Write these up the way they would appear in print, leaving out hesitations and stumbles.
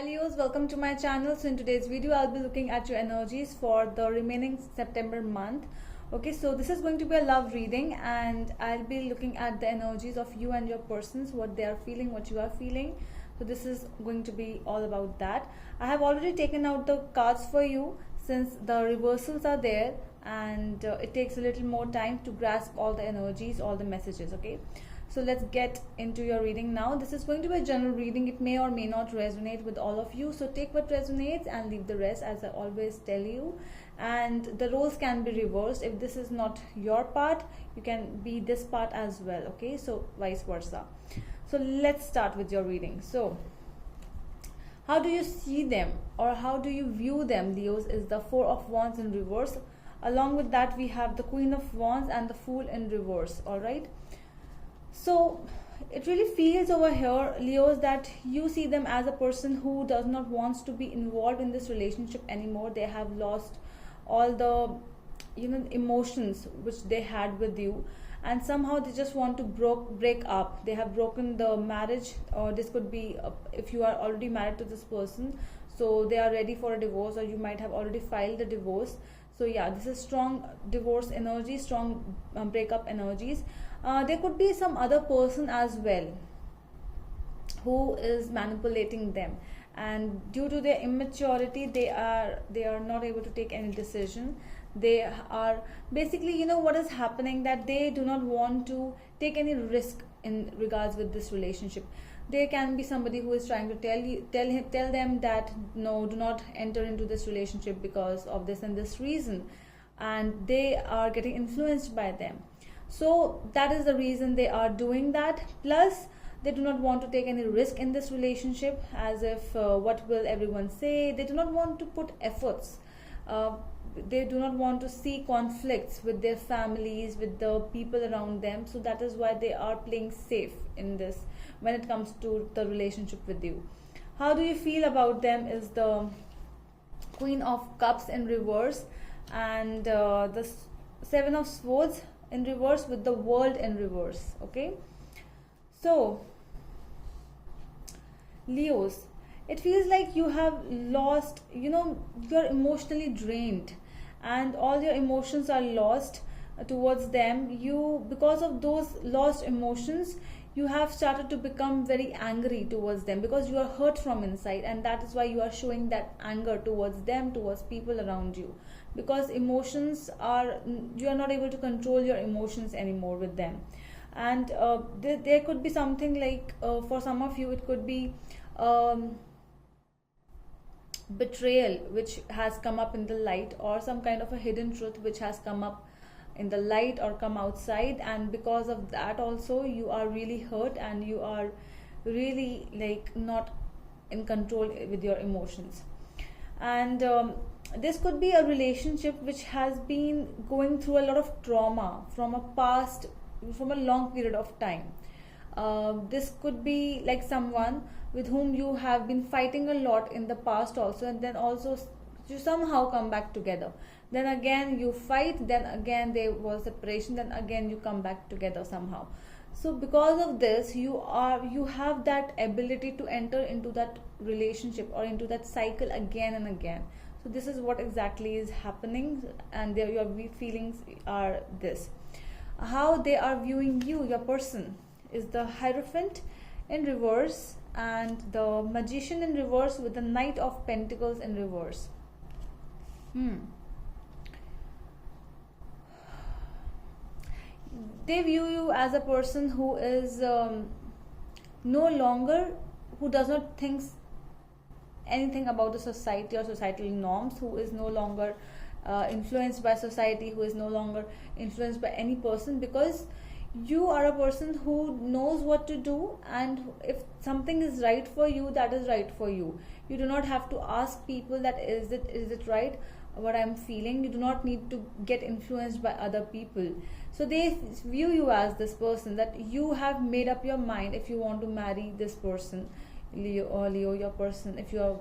Leos, welcome to my channel. So in today's video I'll be looking at your energies for the remaining September month. Okay, so this is going to be a love reading and I'll be looking at the energies of you and your persons, what they are feeling, what you are feeling. So this is going to be all about that. I have already taken out the cards for you since the reversals are there and it takes a little more time to grasp all the energies, all the messages. Okay, so let's get into your reading now. This is going to be a general reading. It may or may not resonate with all of you, so take what resonates and leave the rest, as I always tell you. And the roles can be reversed. If this is not your part, you can be this part as well. Okay, so vice versa. So let's start with your reading. So how do you see them, or how do you view them, Leos? Is the Four of Wands in reverse. Along with that, we have the Queen of Wands and the Fool in reverse. All right, so it really feels over here, Leos, that you see them as a person who does not want to be involved in this relationship anymore. They have lost all the emotions which they had with you, and somehow they just want to break up. They have broken the marriage, or this could be if you are already married to this person, so they are ready for a divorce, or you might have already filed the divorce. So yeah, this is strong divorce energy, strong breakup energies. There could be some other person as well who is manipulating them, and due to their immaturity, they are not able to take any decision. They are basically, what is happening, that they do not want to take any risk in regards with this relationship. There can be somebody who is trying to tell them that no, do not enter into this relationship because of this and this reason, and they are getting influenced by them. So that is the reason they are doing that. Plus, they do not want to take any risk in this relationship, as if what will everyone say. They do not want to put efforts. They do not want to see conflicts with their families, with the people around them. So that is why they are playing safe in this when it comes to the relationship with you. How do you feel about them is the Queen of Cups in reverse and the Seven of Swords in reverse with the World in reverse. Okay, so Leos, it feels like you have lost, you're emotionally drained and all your emotions are lost towards them. Because of those lost emotions, you have started to become very angry towards them because you are hurt from inside, and that is why you are showing that anger towards them, towards people around you, because you are not able to control your emotions anymore with them. And there could be something like, for some of you, it could be betrayal which has come up in the light, or some kind of a hidden truth which has come up in the light or come outside, and because of that also you are really hurt and you are really not in control with your emotions. And this could be a relationship which has been going through a lot of trauma from a long period of time. This could be like someone with whom you have been fighting a lot in the past also, and then also you somehow come back together. Then again you fight, then again there was separation, then again you come back together somehow. So because of this, you have that ability to enter into that relationship or into that cycle again and again. So this is what exactly is happening, and your feelings are this. How they are viewing you, your person, is the Hierophant in reverse and the Magician in reverse with the Knight of Pentacles in reverse. They view you as a person who is who does not think anything about the society or societal norms, who is no longer influenced by society, who is no longer influenced by any person, because you are a person who knows what to do, and if something is right for you, that is right for you. You do not have to ask people that is it right what I'm feeling. You do not need to get influenced by other people. So they view you as this person that you have made up your mind if you want to marry this person, Leo, your person, if you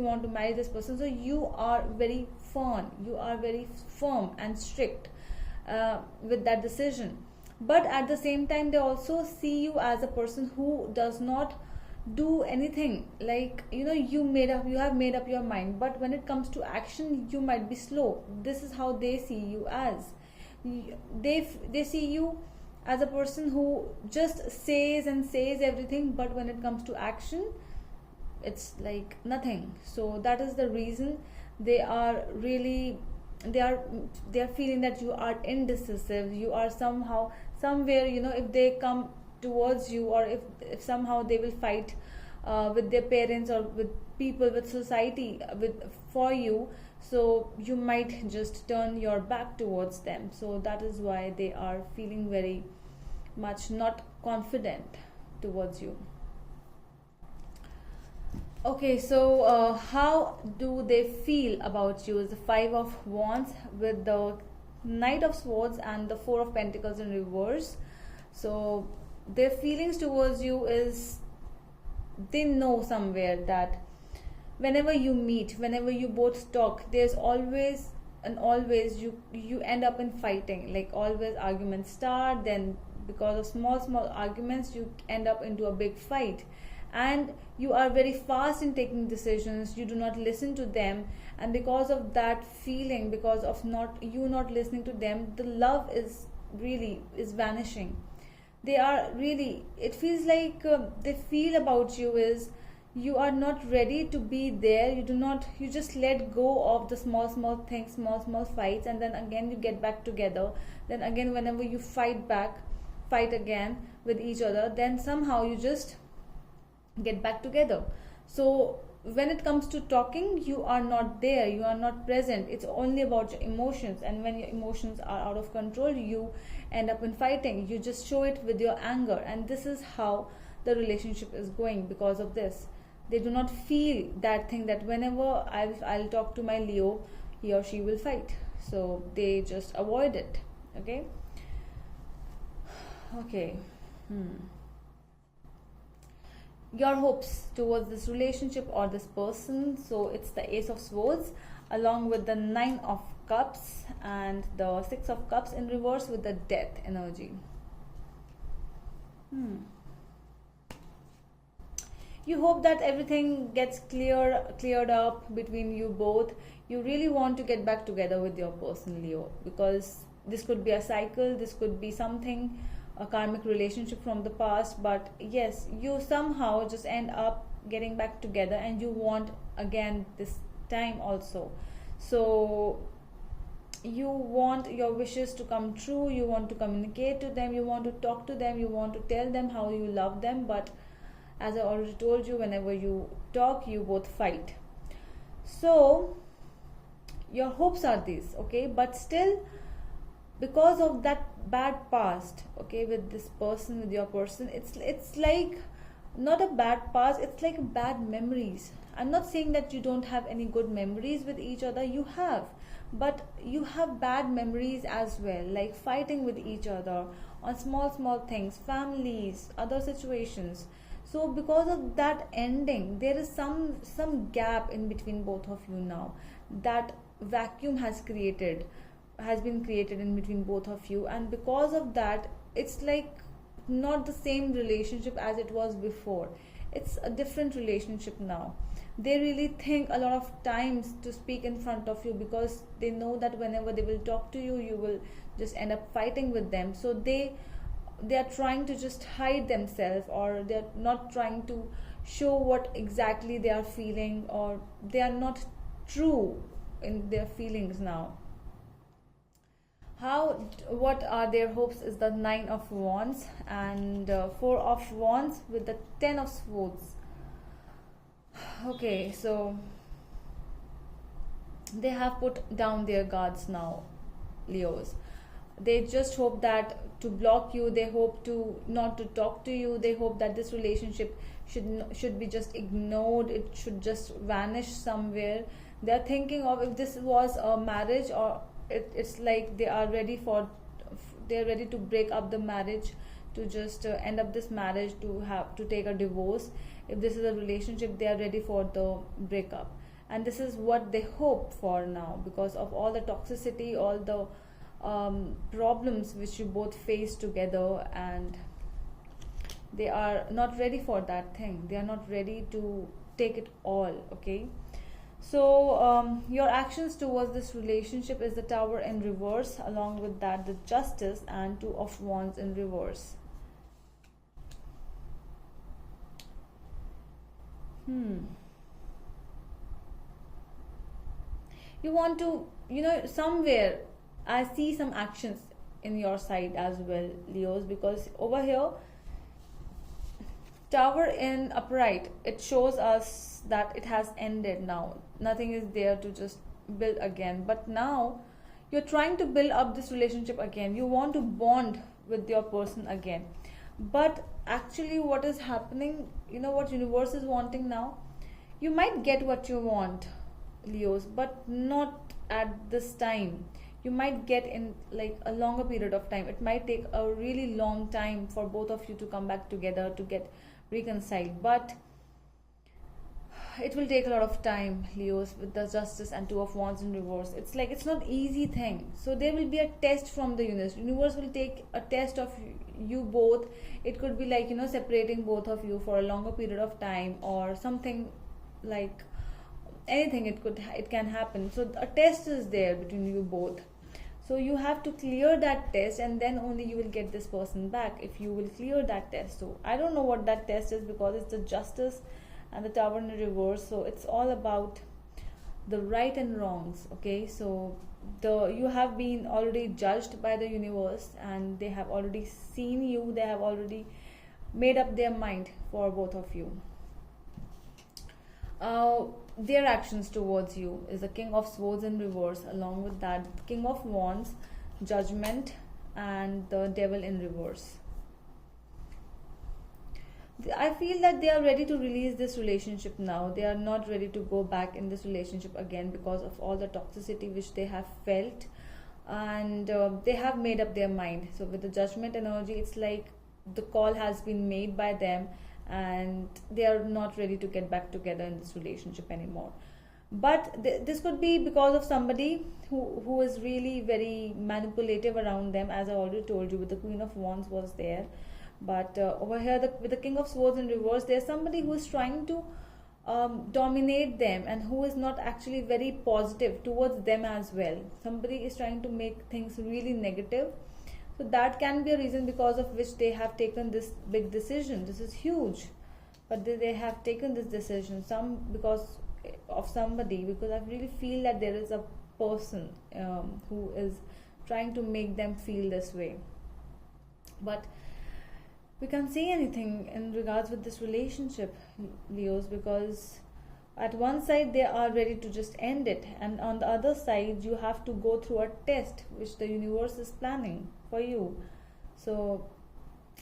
want to marry this person. So you are very firm and strict with that decision. But at the same time, they also see you as a person who does not do anything, like you have made up your mind, but when it comes to action you might be slow. This is how they see you as. They see you as a person who just says and says everything, but when it comes to action it's like nothing. So that is the reason they are really, they are they are feeling that you are indecisive. You are somehow somewhere, if they come towards you, or if somehow they will fight with their parents or with people, with society, with for you, so you might just turn your back towards them. So that is why they are feeling very much not confident towards you. Okay, so how do they feel about you is the Five of Wands with the Knight of Swords and the Four of Pentacles in reverse. So their feelings towards you is, they know somewhere that whenever you meet, whenever you both talk, there's always and always you end up in fighting. Like always arguments start, then because of small arguments you end up into a big fight, and you are very fast in taking decisions. You do not listen to them, and because of that feeling, because of not listening to them, the love is really is vanishing. They are really, it feels like they feel about you is, you are not ready to be there. You just let go of the small things, small fights, and then again you get back together. Then again whenever you fight again with each other, then somehow you just get back together. So when it comes to talking, you are not there, you are not present. It's only about your emotions, and when your emotions are out of control, you end up in fighting. You just show it with your anger, and this is how the relationship is going. Because of this, they do not feel that thing, that whenever I'll talk to my Leo, he or she will fight. So they just avoid it. Okay. Your hopes towards this relationship or this person. So it's the Ace of Swords along with the Nine of Cups and the Six of Cups in reverse with the Death energy. You hope that everything gets cleared up between you both. You really want to get back together with your person, Leo, because this could be a cycle, this could be something, a karmic relationship from the past, but yes, you somehow just end up getting back together, and you want again this time also. So you want your wishes to come true, you want to communicate to them, you want to talk to them, you want to tell them how you love them, but as I already told you, whenever you talk, you both fight. So your hopes are these, okay, but still, because of that bad past, okay, with this person, with your person, it's like not a bad past, it's like bad memories. I'm not saying that you don't have any good memories with each other, you have, but you have bad memories as well, like fighting with each other on small things, families, other situations. So because of that ending, there is some gap in between both of you now. That vacuum has been created in between both of you, and because of that, it's like not the same relationship as it was before. It's a different relationship now. They really think a lot of times to speak in front of you, because they know that whenever they will talk to you, you will just end up fighting with them. So they are trying to just hide themselves, or they're not trying to show what exactly they are feeling, or they are not true in their feelings now. What are their hopes is the Nine of Wands and Four of Wands with the Ten of Swords. Okay, so they have put down their guards now, Leos. They just hope that to block you, they hope to not to talk to you, they hope that this relationship should be just ignored, it should just vanish somewhere. They are thinking of, if this was a marriage, or it's like they're ready to break up the marriage, to just end up this marriage, to take a divorce. If this is a relationship, they are ready for the breakup, and this is what they hope for now, because of all the toxicity, all the problems which you both face together, and They are not ready for that thing. They are not ready to take it all. Okay, so your actions towards this relationship is the Tower in reverse, along with that the Justice and Two of Wands in reverse. You want to, somewhere I see some actions in your side as well, Leos, because over here Tower in upright, it shows us that it has ended now. Nothing is there to just build again. But now you're trying to build up this relationship again. You want to bond with your person again. But actually, what is happening, what universe is wanting now? You might get what you want, Leos, but not at this time. You might get in like a longer period of time. It might take a really long time for both of you to come back together, to get reconciled, but it will take a lot of time, Leos, with the Justice and Two of Wands in reverse. It's like it's not easy thing. So there will be a test from the universe will take a test of you both. It could be like, separating both of you for a longer period of time, or something like anything. It can happen. So a test is there between you both. So you have to clear that test, and then only you will get this person back, if you will clear that test. So I don't know what that test is, because it's the Justice and the Tower in reverse. So it's all about the right and wrongs. Okay, so you have been already judged by the universe, and they have already seen you. They have already made up their mind for both of you. Their actions towards you is the King of Swords in reverse, along with that King of Wands, Judgment, and the Devil in reverse. I feel that they are ready to release this relationship now. They are not ready to go back in this relationship again because of all the toxicity which they have felt, and they have made up their mind. So with the Judgment energy, it's like the call has been made by them, and they are not ready to get back together in this relationship anymore. But this could be because of somebody who is really very manipulative around them, as I already told you, with the Queen of Wands was there. But over here, with the King of Swords in reverse, there's somebody who is trying to dominate them, and who is not actually very positive towards them as well. Somebody is trying to make things really negative. So that can be a reason because of which they have taken this big decision. This is huge, but they have taken this decision. Some because of somebody, because I really feel that there is a person who is trying to make them feel this way. But we can't say anything in regards with this relationship, Leos, because at one side they are ready to just end it, and on the other side you have to go through a test which the universe is planning for you. So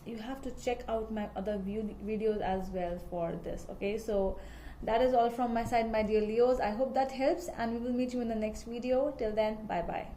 you have to check out my other videos as well for this. Okay, so that is all from my side, my dear Leos. I hope that helps, and we will meet you in the next video. Till then, bye bye.